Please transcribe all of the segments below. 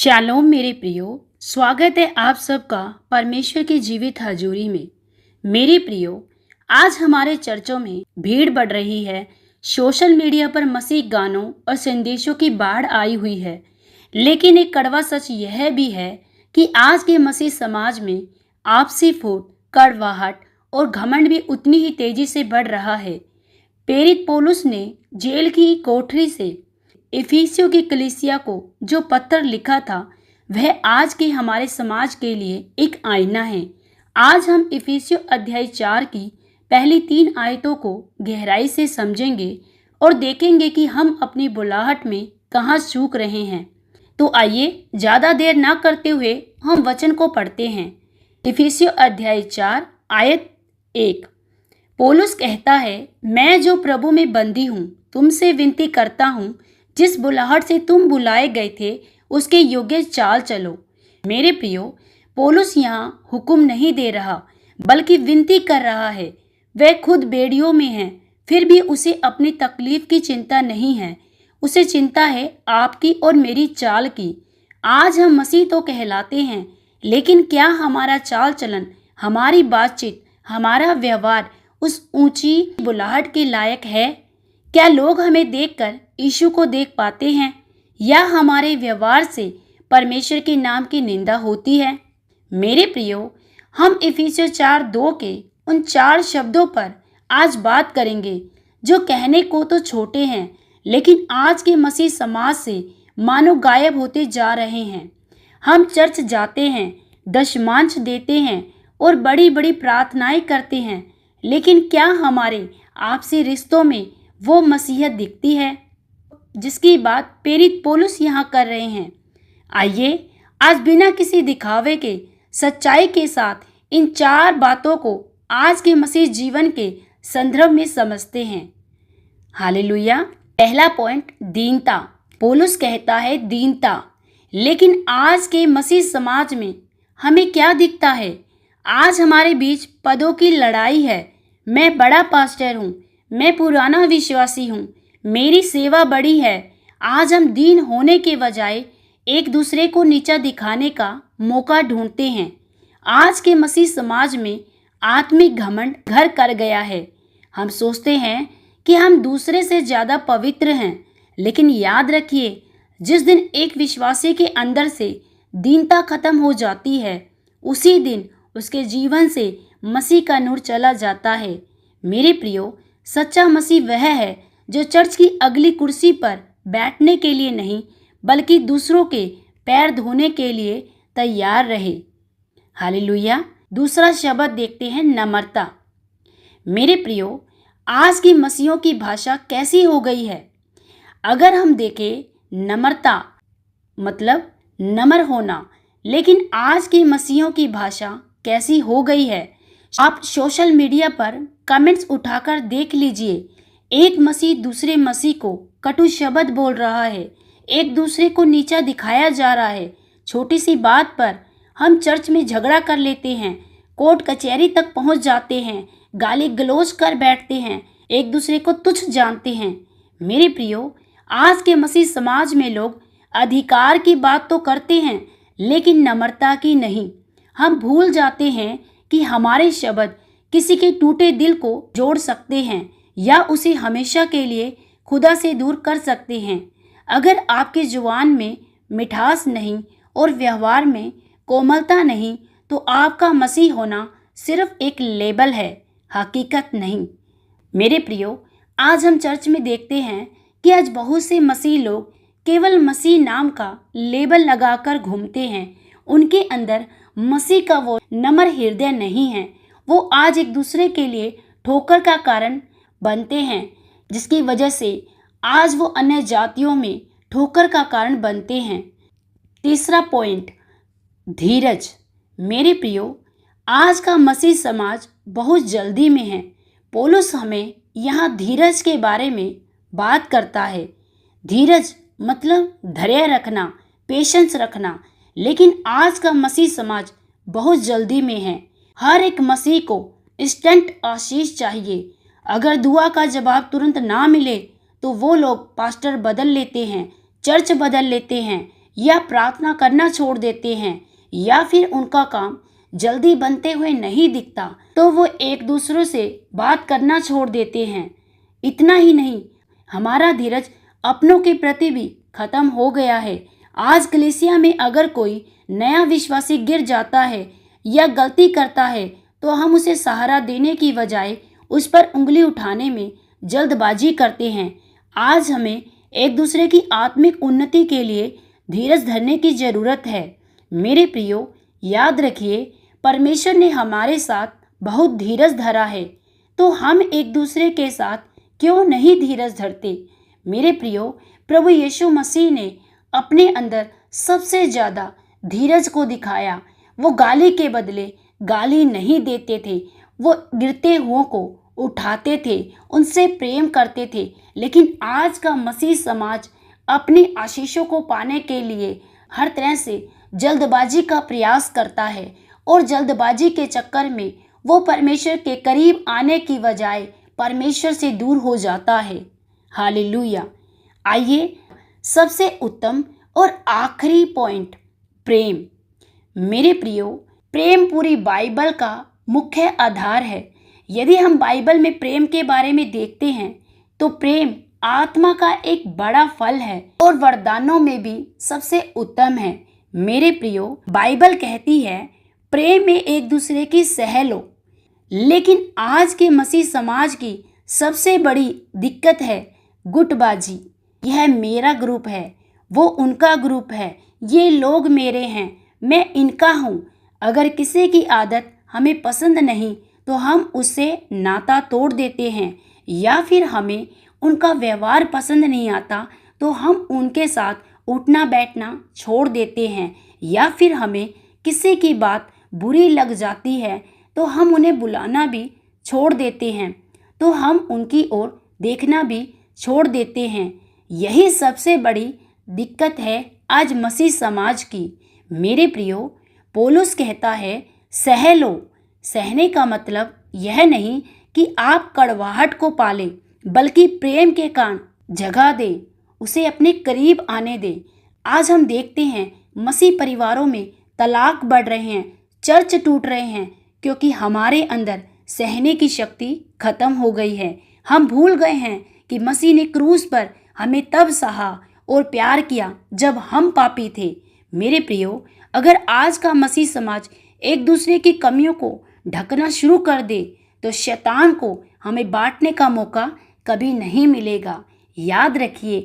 Shalom मेरे प्रियो, स्वागत है आप सबका परमेश्वर की जीवित हजूरी में। मेरे प्रियो, आज हमारे चर्चों में भीड़ बढ़ रही है। सोशल मीडिया पर मसीह गानों और संदेशों की बाढ़ आई हुई है, लेकिन एक कड़वा सच यह भी है कि आज के मसीह समाज में आपसी फूट, कड़वाहट और घमंड भी उतनी ही तेजी से बढ़ रहा है। प्रेरित पौलुस ने जेल की कोठरी से इफिसियों की कलीसिया को जो पत्र लिखा था, वह आज के हमारे समाज के लिए एक आईना है। आज हम इफिसियों अध्याय 4 की पहली 3 आयतों को गहराई से समझेंगे और देखेंगे कि हम अपनी बुलाहट में कहाँ चूक रहे हैं। तो आइए ज़्यादा देर ना करते हुए हम वचन को पढ़ते हैं। इफिसियों अध्याय 4 आयत 1। पौलुस कहता है, मैं जो प्रभु में बंदी हूँ, तुमसे विनती करता हूँ, जिस बुलाहट से तुम बुलाए गए थे उसके योग्य चाल चलो। मेरे प्रियो, पौलुस यहाँ हुक्म नहीं दे रहा बल्कि विनती कर रहा है। वह खुद बेड़ियों में है, फिर भी उसे अपनी तकलीफ की चिंता नहीं है। उसे चिंता है आपकी और मेरी चाल की। आज हम मसीह तो कहलाते हैं, लेकिन क्या हमारा चाल चलन, हमारी बातचीत, हमारा व्यवहार उस ऊंची बुलाहट के लायक है? क्या लोग हमें देखकर यीशु को देख पाते हैं, या हमारे व्यवहार से परमेश्वर के नाम की निंदा होती है? मेरे प्रियो, हम इफिसियों 4:2 के उन 4 शब्दों पर आज बात करेंगे जो कहने को तो छोटे हैं, लेकिन आज के मसीह समाज से मानो गायब होते जा रहे हैं। हम चर्च जाते हैं, दशमांश देते हैं और बड़ी बड़ी प्रार्थनाएं करते हैं, लेकिन क्या हमारे आपसी रिश्तों में वो मसीहत दिखती है जिसकी बात प्रेरित पौलुस यहाँ कर रहे हैं? आइए आज बिना किसी दिखावे के सच्चाई के साथ इन 4 बातों को आज के मसीह जीवन के संदर्भ में समझते हैं। हालेलुया। पहला पॉइंट, दीनता। पौलुस कहता है दीनता, लेकिन आज के मसीह समाज में हमें क्या दिखता है? आज हमारे बीच पदों की लड़ाई है। मैं बड़ा पास्टर हूँ, मैं पुराना विश्वासी हूँ, मेरी सेवा बड़ी है। आज हम दीन होने के बजाय एक दूसरे को नीचा दिखाने का मौका ढूंढते हैं। आज के मसीह समाज में आत्मिक घमंड घर कर गया है। हम सोचते हैं कि हम दूसरे से ज़्यादा पवित्र हैं, लेकिन याद रखिए, जिस दिन एक विश्वासी के अंदर से दीनता खत्म हो जाती है, उसी दिन उसके जीवन से मसीह का नूर चला जाता है। मेरे प्रियो, सच्चा मसीह वह है जो चर्च की अगली कुर्सी पर बैठने के लिए नहीं, बल्कि दूसरों के पैर धोने के लिए तैयार रहे। हालेलुया। दूसरा शब्द देखते हैं, नम्रता। मेरे प्रियो, आज की मसीहों की भाषा कैसी हो गई है? अगर हम देखें, नम्रता मतलब नम्र होना, लेकिन आज की मसीहों की भाषा कैसी हो गई है? आप सोशल मीडिया पर कमेंट्स उठाकर देख लीजिए। एक मसीह दूसरे मसीह को कटु शब्द बोल रहा है, एक दूसरे को नीचा दिखाया जा रहा है। छोटी सी बात पर हम चर्च में झगड़ा कर लेते हैं, कोर्ट कचहरी तक पहुंच जाते हैं, गाली गलौज कर बैठते हैं, एक दूसरे को तुच्छ जानते हैं। मेरे प्रियो, आज के मसीह समाज में लोग अधिकार की बात तो करते हैं, लेकिन नम्रता की नहीं। हम भूल जाते हैं कि हमारे शब्द किसी के टूटे दिल को जोड़ सकते हैं या उसे हमेशा के लिए खुदा से दूर कर सकते हैं। अगर आपके जुबान में मिठास नहीं और व्यवहार में कोमलता नहीं, तो आपका मसीह होना सिर्फ एक लेबल है, हकीकत नहीं। मेरे प्रियो, आज हम चर्च में देखते हैं कि आज बहुत से मसीह लोग केवल मसीह नाम का लेबल लगाकर घूमते हैं। उनके अंदर मसीह का वो नम्र हृदय नहीं है। वो आज एक दूसरे के लिए ठोकर का कारण बनते हैं, जिसकी वजह से आज वो अन्य जातियों में ठोकर का कारण बनते हैं। तीसरा पॉइंट, धीरज। मेरे प्रियो, आज का मसीह समाज बहुत जल्दी में है। पौलुस हमें यहाँ धीरज के बारे में बात करता है। धीरज मतलब धैर्य रखना, पेशेंस रखना। लेकिन आज का मसीह समाज बहुत जल्दी में है। हर एक मसीह को इंस्टेंट आशीष चाहिए। अगर दुआ का जवाब तुरंत ना मिले, तो वो लोग पास्टर बदल लेते हैं, चर्च बदल लेते हैं, या प्रार्थना करना छोड़ देते हैं या फिर उनका काम जल्दी बनते हुए नहीं दिखता तो वो एक दूसरों से बात करना छोड़ देते हैं। इतना ही नहीं, हमारा धीरज अपनों के प्रति भी खत्म हो गया है। आज कलीसिया में अगर कोई नया विश्वासी गिर जाता है या गलती करता है तो हम उसे सहारा देने की बजाय उस पर उंगली उठाने में जल्दबाजी करते हैं। आज हमें एक दूसरे की आत्मिक उन्नति के लिए धीरज धरने की जरूरत है। मेरे प्रियो, याद रखिए, परमेश्वर ने हमारे साथ बहुत धीरज धरा है, तो हम एक दूसरे के साथ क्यों नहीं धीरज धरते। मेरे प्रियो, प्रभु यीशु मसीह ने अपने अंदर सबसे ज़्यादा धीरज को दिखाया। वो गाली के बदले गाली नहीं देते थे, वो गिरते हुओं को उठाते थे, उनसे प्रेम करते थे। लेकिन आज का मसीह समाज अपनी आशीषों को पाने के लिए हर तरह से जल्दबाजी का प्रयास करता है और जल्दबाजी के चक्कर में वो परमेश्वर के करीब आने की बजाय परमेश्वर से दूर हो जाता है। हालेलुया। आइए, सबसे उत्तम और आखिरी पॉइंट, प्रेम। मेरे प्रियो, प्रेम पूरी बाइबल का मुख्य आधार है। यदि हम बाइबल में प्रेम के बारे में देखते हैं तो प्रेम आत्मा का एक बड़ा फल है और वरदानों में भी सबसे उत्तम है। मेरे प्रियो, बाइबल कहती है प्रेम में एक दूसरे की सह लो। लेकिन आज के मसीह समाज की सबसे बड़ी दिक्कत है गुटबाजी। यह मेरा ग्रुप है, वो उनका ग्रुप है, ये लोग मेरे हैं, मैं इनका हूँ। अगर किसी की आदत हमें पसंद नहीं तो हम उससे नाता तोड़ देते हैं, या फिर हमें उनका व्यवहार पसंद नहीं आता तो हम उनके साथ उठना बैठना छोड़ देते हैं, या फिर हमें किसी की बात बुरी लग जाती है तो हम उन्हें बुलाना भी छोड़ देते हैं, तो हम उनकी ओर देखना भी छोड़ देते हैं। यही सबसे बड़ी दिक्कत है आज मसीह समाज की। मेरे प्रियो, पौलुस कहता है सह लो। सहने का मतलब यह नहीं कि आप कड़वाहट को पालें, बल्कि प्रेम के कारण जगा दें, उसे अपने करीब आने दें। आज हम देखते हैं मसीह परिवारों में तलाक बढ़ रहे हैं, चर्च टूट रहे हैं, क्योंकि हमारे अंदर सहने की शक्ति खत्म हो गई है। हम भूल गए हैं कि मसीह ने क्रूस पर हमें तब सहा और प्यार किया जब हम पापी थे। मेरे प्रियो, अगर आज का मसीह समाज एक दूसरे की कमियों को ढकना शुरू कर दे तो शैतान को हमें बांटने का मौका कभी नहीं मिलेगा। याद रखिए,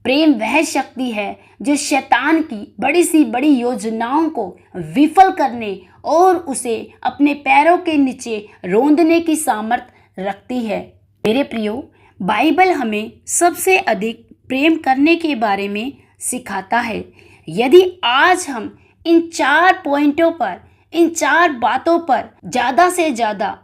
प्रेम वह शक्ति है जो शैतान की बड़ी सी बड़ी योजनाओं को विफल करने और उसे अपने पैरों के नीचे रौंदने की सामर्थ्य रखती है। मेरे प्रियो, बाइबल हमें सबसे अधिक प्रेम करने के बारे में सिखाता है। यदि आज हम इन 4 पॉइंटों पर, इन 4 बातों पर ज़्यादा से ज़्यादा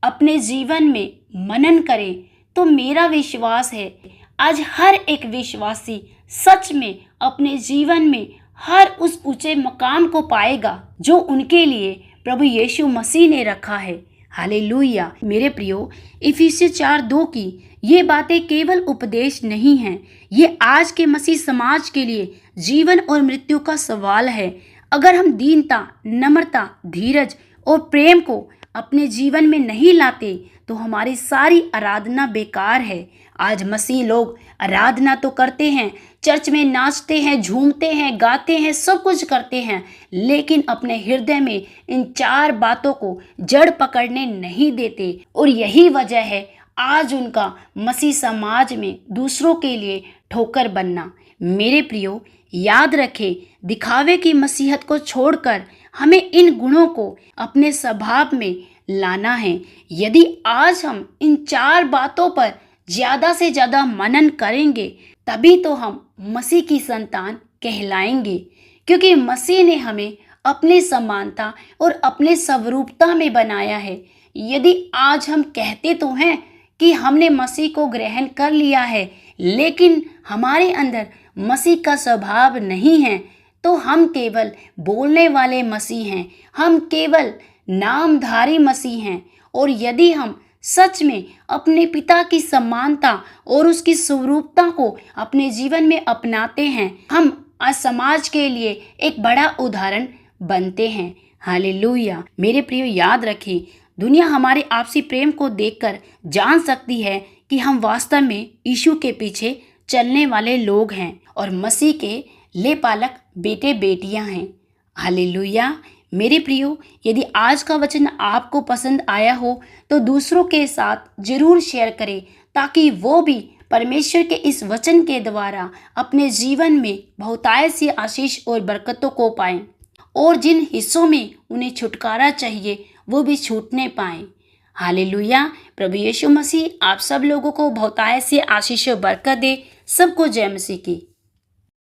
अपने जीवन में मनन करें तो मेरा विश्वास है आज हर एक विश्वासी सच में अपने जीवन में हर उस ऊंचे मकाम को पाएगा जो उनके लिए प्रभु यीशु मसीह ने रखा है। हालेलुया। मेरे प्रियो, इफिसियों 4:2 की ये बातें केवल उपदेश नहीं हैं, ये आज के मसीह समाज के लिए जीवन और मृत्यु का सवाल है। अगर हम दीनता, नम्रता, धीरज और प्रेम को अपने जीवन में नहीं लाते तो हमारी सारी आराधना बेकार है। आज मसीह लोग आराधना तो करते हैं, चर्च में नाचते हैं, झूमते हैं, गाते हैं, सब कुछ करते हैं, लेकिन अपने हृदय में इन 4 बातों को जड़ पकड़ने नहीं देते। और यही वजह है आज उनका मसीह समाज में दूसरों के लिए ठोकर बनना। मेरे प्रियो, याद रखें, दिखावे की मसीहत को छोड़कर हमें इन गुणों को अपने स्वभाव में लाना है। यदि आज हम इन 4 बातों पर ज़्यादा से ज़्यादा मनन करेंगे तभी तो हम मसीह की संतान कहलाएंगे, क्योंकि मसीह ने हमें अपने समानता और अपने स्वरूपता में बनाया है। यदि आज हम कहते तो हैं कि हमने मसीह को ग्रहण कर लिया है, लेकिन हमारे अंदर मसीह का स्वभाव नहीं है, तो हम केवल बोलने वाले मसीह हैं, हम केवल नामधारी मसीह हैं। और यदि हम सच में अपने पिता की समानता और उसकी स्वरूपता को अपने जीवन में अपनाते हैं, हम आज समाज के लिए एक बड़ा उदाहरण बनते हैं। हालेलुया। मेरे प्रियो, याद रखें, दुनिया हमारे आपसी प्रेम को देखकर जान सकती है कि हम वास्तव में यीशु के पीछे चलने वाले लोग हैं और मसीह के लेपालक बेटे बेटियां हैं। हालेलुया। मेरे प्रियो, यदि आज का वचन आपको पसंद आया हो तो दूसरों के साथ जरूर शेयर करें, ताकि वो भी परमेश्वर के इस वचन के द्वारा अपने जीवन में बहुतायत सी आशीष और बरकतों को पाएं और जिन हिस्सों में उन्हें छुटकारा चाहिए वो भी छूटने पाएं। हालेलुया। प्रभु यीशु मसीह आप सब लोगों को बहुतायत से आशीष और बरकत दे। सबको जय मसीह की।